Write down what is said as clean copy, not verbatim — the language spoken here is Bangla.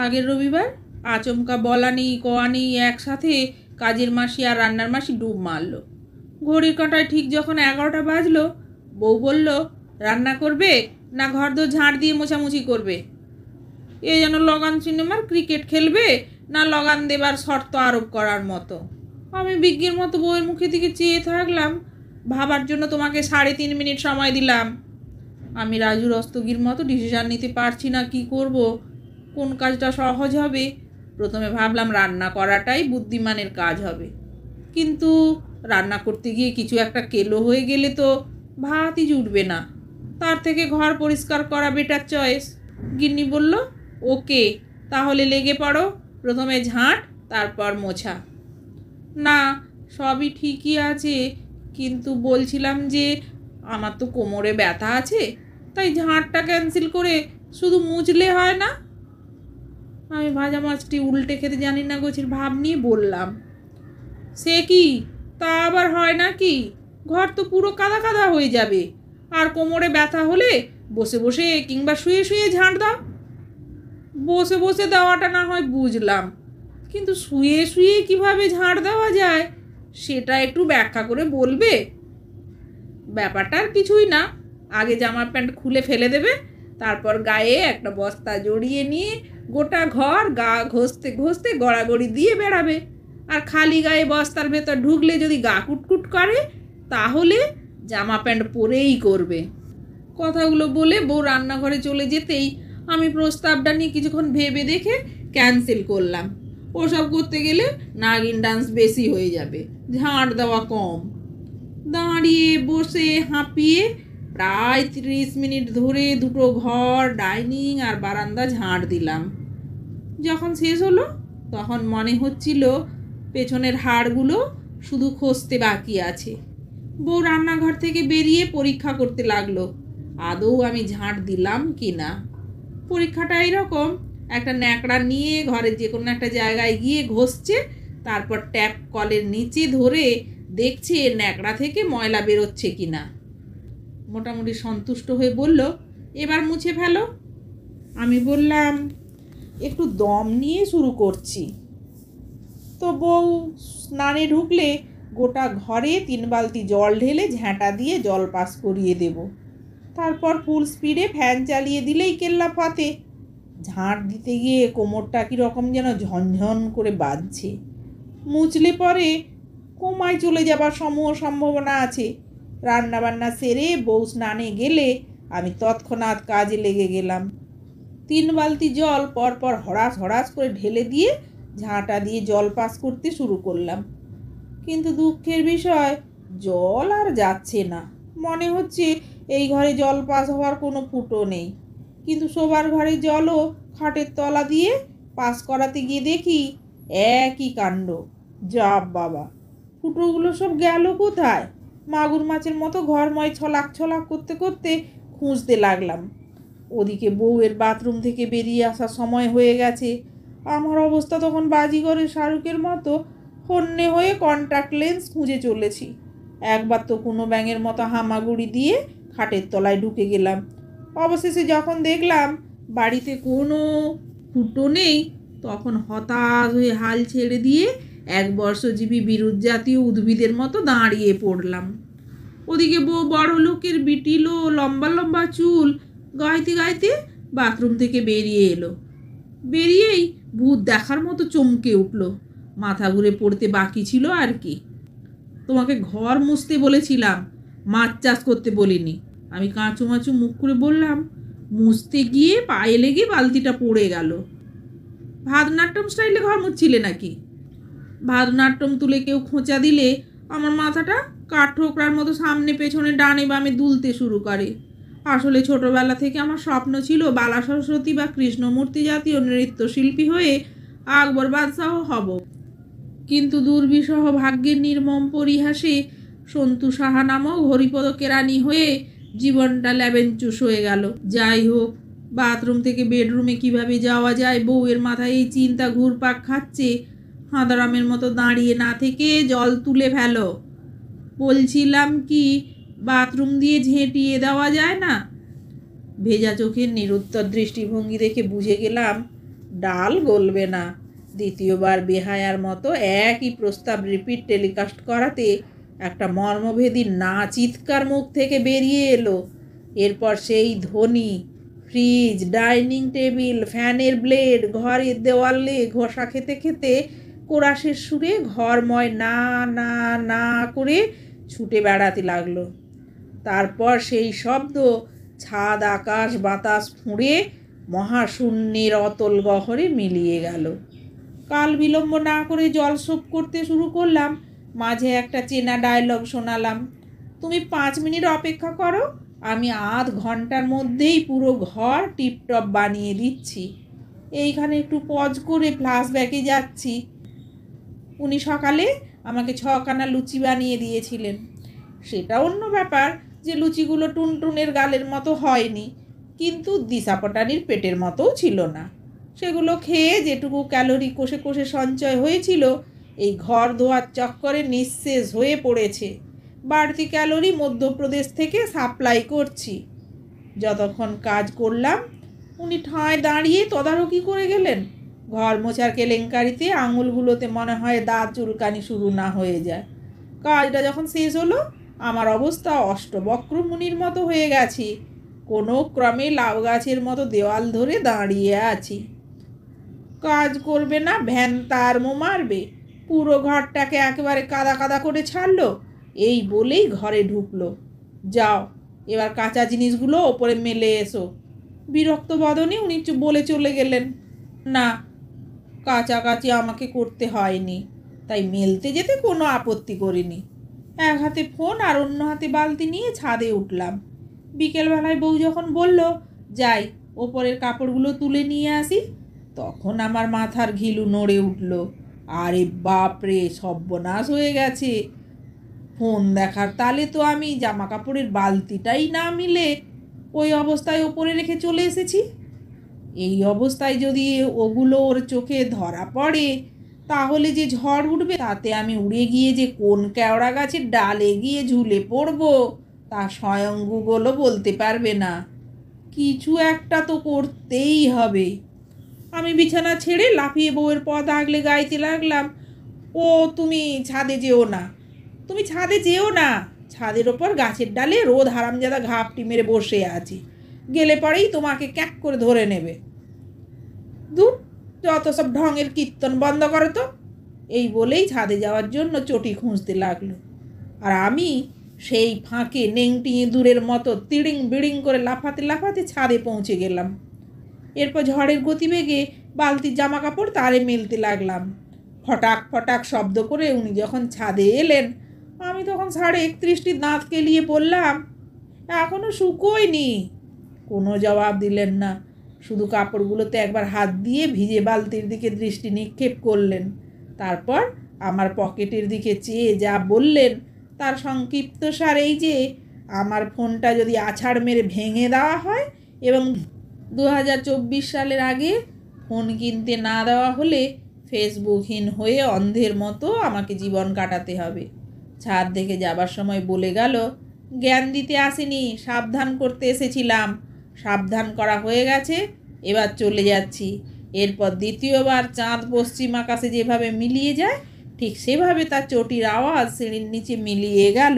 আগের রবিবার আচমকা বলা নেই কওয়া নেই একসাথে কাজের মাসি আর রান্নার মাসি ডুব মারল। ঘড়ির কাঁটায় ঠিক যখন 11টা বাজলো, বউ বলল, রান্না করবে না ঘর দোর ঝাড় দিয়ে মোছামুছি করবে? এ যেন লগান সিনেমার ক্রিকেট খেলবে না লগান দেবার শর্ত আরোপ করার মতো। আমি বিজ্ঞের মতো বউয়ের মুখের দিকে চেয়ে থাকলাম। ভাবার জন্য তোমাকে 3.5 মিনিট সময় দিলাম। আমি রাজু রস্তগির মতো ডিসিশান নিতে পারছি না কি করব, কোন কাজটা সহজ হবে। প্রথমে ভাবলাম রান্না করাটাই বুদ্ধিমানের কাজ হবে, কিন্তু রান্না করতে গিয়ে কিছু একটা কেলো হয়ে গেলে তো ভাতই জুটবে না। তার থেকে ঘর পরিষ্কার করা বেটার চয়েস। গিন্নি বলল, ওকে, তাহলে লেগে পড়ো, প্রথমে ঝাঁট তারপর মোছা। না, সবই ঠিকই আছে, কিন্তু বলছিলাম যে আমার তো কোমরে ব্যথা আছে, তাই ঝাঁটটা ক্যান্সেল করে শুধু মুছলে হয় না? আমি ভাজা মাছটি উল্টে খেতে জানি না গোছের ভাব নিয়ে বললাম, সে কি, তা আবার হয় নাকি? ঘর তো পুরো কাদা কাদা হয়ে যাবে। আর কোমরে ব্যথা হলে বসে বসে কিংবা শুয়ে শুয়ে ঝাঁট দাও। বসে বসে দেওয়াটা না হয় বুঝলাম, কিন্তু শুয়ে শুয়ে কিভাবে ঝাঁট দেওয়া যায় সেটা একটু ব্যাখ্যা করে বলবে? ব্যাপারটা আর কিছুই না, আগে জামা প্যান্ট খুলে ফেলে দেবে, তারপর গায়ে একটা বস্তা জড়িয়ে নিয়ে গোটা ঘর গা ঘষতে ঘষতে গড়াগড়ি দিয়ে বেড়াবে। আর খালি গায়ে বস্তার ভেতর ঢুকলে যদি গা কুটকুট করে তাহলে জামা প্যান্ট পরেই করবে। কথাগুলো বলে বউ রান্নাঘরে চলে যেতেই আমি প্রস্তাবটা নিয়ে কিছুক্ষণ ভেবে দেখে ক্যান্সেল করলাম। ওসব করতে গেলে নাগিন ডান্স বেশি হয়ে যাবে, ঝাঁট দেওয়া কম। দাঁড়িয়ে বসে হাঁপিয়ে প্রায় 30 মিনিট ধরে দুটো ঘর, ডাইনিং আর বারান্দা ঝাঁট দিলাম। যখন শেষ হলো তখন মনে হচ্ছিল পেছনের হাড়গুলো শুধু খসতে বাকি আছে। বউ রান্নাঘর থেকে বেরিয়ে পরীক্ষা করতে লাগলো আদৌ আমি ঝাঁট দিলাম কি না। পরীক্ষাটা এইরকম, একটা ন্যাকড়া নিয়ে ঘরের যে কোনো একটা জায়গায় গিয়ে ঘষছে, তারপর ট্যাপ কলের নিচে ধরে দেখছে ন্যাকড়া থেকে ময়লা বেরোচ্ছে কিনা। মোটামুটি সন্তুষ্ট হয়ে বলল, এবার মুছে ফেলো। আমি বললাম, একটু দম নিয়ে শুরু করছি। তো বউ স্নানে ঢুকলে গোটা ঘরে 3 বালতি জল ঢেলে ঝ্যাঁটা দিয়ে জল পাস করিয়ে দেব, তারপর ফুল স্পিডে ফ্যান চালিয়ে দিলেই কেল্লা ফাতে। ঝাঁট দিতে গিয়ে কোমরটা কীরকম যেন ঝনঝন করে বাজছে। মুছলে পরে কোমায় চলে যাবার সম্ভাবনা আছে। রান্নাবান্না সেরে বউ স্নানে গেলে আমি তৎক্ষণাৎ কাজে লেগে গেলাম। 3 বালতি জল পরপর হড়াস হড়াস করে ঢেলে দিয়ে ঝাঁটা দিয়ে জল পাস করতে শুরু করলাম। কিন্তু দুঃখের বিষয়, জল আর যাচ্ছে না। মনে হচ্ছে এই ঘরে জল পাস হওয়ার কোনো ফুটো নেই। কিন্তু শোবার ঘরে জলও খাটের তলা দিয়ে পাস করাতে গিয়ে দেখি একই কাণ্ড। যা বাবা, ফুটোগুলো সব গেল কোথায়? মাগুর মাছের মতো ঘরময় ছলাক ছলাক করতে করতে খুঁজতে লাগলাম। ওদিকে বউয়ের বাথরুম থেকে বেরিয়ে আসার সময় হয়ে গেছে। আমার অবস্থা তখন বাজিগরের শাহরুখের মতো হন্যে হয়ে কন্ট্যাক্ট লেন্স খুঁজে চলেছি। একবার তো কোনো ব্যাঙের মতো হামাগুড়ি দিয়ে খাটের তলায় ঢুকে গেলাম। অবশেষে যখন দেখলাম বাড়িতে কোনো ফুটো নেই, তখন হতাশ হয়ে হাল ছেড়ে দিয়ে 1 বর্ষজীবী বিরুৎ জাতীয় উদ্ভিদের মতো দাঁড়িয়ে পড়লাম। ওদিকে বউ বড় লোকের বিটিলো লম্বা লম্বা চুল গাইতে গাইতে বাথরুম থেকে বেরিয়ে এলো। বেরিয়েই ভূত দেখার মতো চমকে উঠল। মাথা ঘুরে পড়তে বাকি ছিল আর কি। তোমাকে ঘর মুছতে বলেছিলাম, মাছ চাষ করতে বলিনি। আমি কাঁচু মাচু মুখ করে বললাম। মুছতে গিয়ে পায়ে লেগে বালতিটা পড়ে গেল। ভারতনাট্যম স্টাইলে ঘর মুছছিলে নাকি? ভারতনাট্যম তুলে কেউ খোঁচা দিলে আমার মাথাটা কাঠঠোকরার মতো সামনে পেছনে ডানে বামে দুলতে শুরু করে। আসলে ছোটবেলা থেকে আমার স্বপ্ন ছিল বালা সরস্বতী বা কৃষ্ণমূর্তি জাতীয় নৃত্যশিল্পী হয়ে আকবর বাদশাহ হব। কিন্তু দুর্বিষহ ভাগ্যের নির্মম পরিহাসে সন্তু সাহা নামক হরিপদ কেরানি হয়ে জীবনটা ল্যাবেঞ্চুস হয়ে গেল। যাই হোক, বাথরুম থেকে বেডরুমে কিভাবে যাওয়া যায় বউয়ের মাথায় এই চিন্তা ঘুরপাক খাচ্ছে। হাঁদারামের মতো দাঁড়িয়ে না থেকে জল তুলে ফেলো। বলছিলাম কি, বাথরুম দিয়ে ঝেঁটিয়ে দেওয়া যায় না? ভেজা চোখের নিরুত্তর দৃষ্টিভঙ্গি দেখে বুঝে গেলাম ডাল গলবে না। দ্বিতীয়বার বেহায়ার মতো একই প্রস্তাব রিপিট টেলিকাস্ট করাতে একটা মর্মভেদী না চিৎকার মুখ থেকে বেরিয়ে এলো। এরপর সেই ধ্বনি ফ্রিজ, ডাইনিং টেবিল, ফ্যানের ব্লেড, ঘরের দেওয়ালে ঘষা খেতে খেতে কোরাসের সুরে ঘরময় না না না করে ছুটে বেড়াতে লাগলো। তারপর সেই শব্দ ছাদ, আকাশ, বাতাস ফুঁড়ে মহাশূন্যের অতল গহরে মিলিয়ে গেল। কাল বিলম্ব না করে জলসোপ করতে শুরু করলাম। মাঝে একটা চেনা ডায়লগ শোনালাম, তুমি 5 মিনিট অপেক্ষা করো, আমি আধ ঘন্টার মধ্যেই পুরো ঘর টিপটপ বানিয়ে দিচ্ছি। এইখানে একটু পজ করে ফ্ল্যাশব্যাকে যাচ্ছি। উনি সকালে আমাকে 6খানা লুচি বানিয়ে দিয়েছিলেন। সেটা অন্য ব্যাপার যে লুচিগুলো টুনটুনের গালের মতো হয়নি, কিন্তু দিশাপটানির পেটের মতোও ছিল না। সেগুলো খেয়ে যেটুকু ক্যালোরি কোষে কোষে সঞ্চয় হয়েছিল এই ঘর ধোয়ার চক্করে নিঃশেষ হয়ে পড়েছে। বাড়তি ক্যালোরি মধ্যপ্রদেশ থেকে সাপ্লাই করছি। যতক্ষণ কাজ করলাম উনি ঠাঁই দাঁড়িয়ে তদারকি করে গেলেন। ঘর মোছার কেলেঙ্কারিতে আঙুলগুলোতে মনে হয় দাঁত চুলকানি শুরু না হয়ে যায়। কাজটা যখন শেষ হলো আমার অবস্থা অষ্টবক্র মুনির মতো হয়ে গেছি। কোনো ক্রমে লাউ গাছের মতো দেওয়াল ধরে দাঁড়িয়ে আছি। কাজ করবে না, ভ্যান তারমো মারবে, পুরো ঘরটাকে একেবারে কাদা কাদা করে ছাড়লো, এই বলেই ঘরে ঢুকলো। যাও, এবার কাঁচা জিনিসগুলো ওপরে মেলে এসো। বিরক্ত বদনে উনি বলে চলে গেলেন। না, কাচাকাচি আমাকে করতে হয়নি, তাই মেলতে যেতে কোনো আপত্তি করিনি। এক হাতে ফোন আর অন্য হাতে বালতি নিয়ে ছাদে উঠলাম। বিকেলবেলায় বউ যখন বলল যাই ওপরের কাপড়গুলো তুলে নিয়ে আসি, তখন আমার মাথার ঘিলু নড়ে উঠল। আরে বাপরে, সর্বনাশ হয়ে গেছে। ফোন দেখার তালে তো আমি জামা কাপড়ের বালতিটাই না মিলে ওই অবস্থায় ওপরে রেখে চলে এসেছি। এই অবস্থায় যদি ওগুলো ওর চোখে ধরা পড়ে তাহলে যে ঝড় উঠবে, তাতে আমি উড়ে গিয়ে যে কোন কেওড়া গাছের ডালে গিয়ে ঝুলে পড়বো তা স্বয়ং গুগলও বলতে পারবে না। কিছু একটা তো করতেই হবে। আমি বিছানা ছেড়ে লাফিয়ে বউয়ের পথ আগলে গাইতে লাগলাম, ও তুমি ছাদে যেও না, তুমি ছাদে যেও না। ছাদের ওপর গাছের ডালে রোদ হারামজাদা ঘাপটি মেরে বসে আছে, গেলে পরেই তোমাকে ক্যাক করে ধরে নেবে। দূর, যত সব ঢঙের কীর্তন বন্ধ করো তো। এই বলেই ছাদে যাওয়ার জন্য চটি খুঁজতে লাগলো। আর আমি সেই ফাঁকে নেংটি ইঁদুরের মতো তিড়িং বিড়িং করে লাফাতে লাফাতে ছাদে পৌঁছে গেলাম। এরপর ঝড়ের গতিবেগে বালতির জামা কাপড় তারে মেলতে লাগলাম। ফটাক ফটাক শব্দ করে উনি যখন ছাদে এলেন, আমি তখন 31.5টি দাঁত কেলিয়ে পড়লাম, এখনও শুকোয়নি। কোনো জবাব দিলেন না, শুধু কাপড়গুলোতে একবার হাত দিয়ে ভিজে বালতির দিকে দৃষ্টি নিক্ষেপ করলেন। তারপর আমার পকেটের দিকে চেয়ে যা বললেন তার সংক্ষিপ্তসার এই যে, আমার ফোনটা যদি আছাড় মেরে ভেঙে দেওয়া হয় এবং 2024 সালের আগে ফোন কিনতে না দেওয়া হলে ফেসবুকহীন হয়ে অন্ধের মতো আমাকে জীবন কাটাতে হবে। ছাদ দেখে যাবার সময় বলে গেল, জ্ঞান দিতে আসিনি, সাবধান করতে এসেছিলাম। সাবধান করা হয়ে গেছে, এবার চলে যাচ্ছি। এরপর দ্বিতীয়বার চাঁদ পশ্চিম আকাশে যেভাবে মিলিয়ে যায় ঠিক সেভাবে তার চটির আওয়াজ সিঁড়ির নিচে মিলিয়ে গেল।